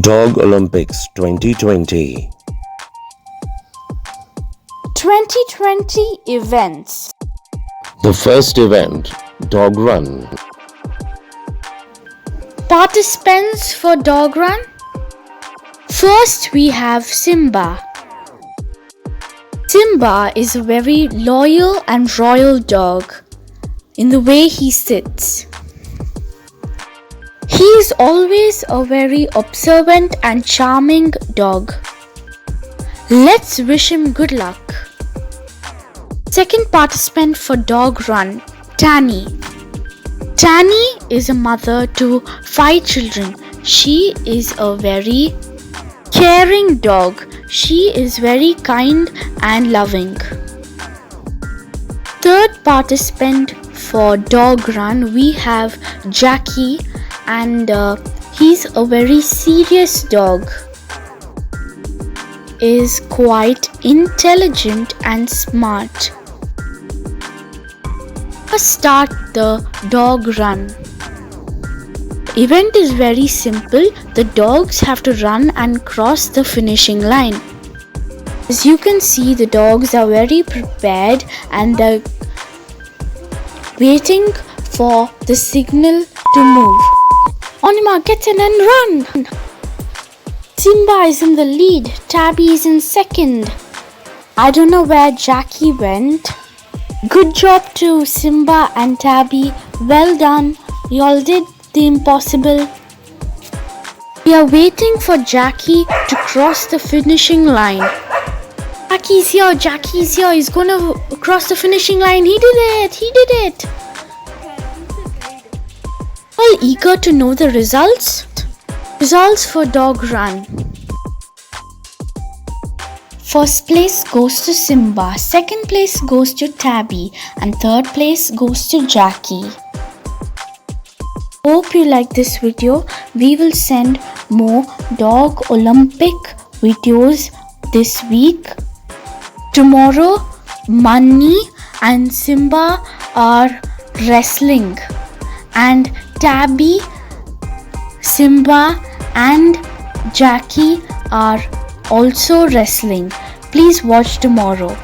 Dog Olympics 2020. 2020 events. The first event, Dog Run. Participants for dog run. First we have Simba. Simba is a very loyal and royal dog in the way he sits. He is always a very observant and charming dog. Let's wish him good luck. Second participant for dog run, Tanny. Tanny is a mother to 5 children. She is a very caring dog. She is very kind and loving. Third participant for dog run, we have Jackie, and he's a very serious dog. Is quite intelligent and smart. Let's start the dog run. Event is very simple. The dogs have to run and cross the finishing line. As you can see, the dogs are very prepared and they're waiting for the signal to move. On your mark, get in and run! Simba is in the lead. Tabby is in second. I don't know where Jackie went. Good job to Simba and Tabby. Well done. You all did the impossible. We are waiting for Jackie to cross the finishing line. Jackie's here. Jackie's here. He's gonna cross the finishing line. He did it. He did it. All eager to know the results? Results for dog run. First place goes to Simba, second place goes to Tabby, and third place goes to Jackie. Hope you like this video. We will send more dog Olympic videos this week. Tomorrow, Manny and Simba are wrestling, and Tabby, Simba and Jackie are also wrestling. Please watch tomorrow.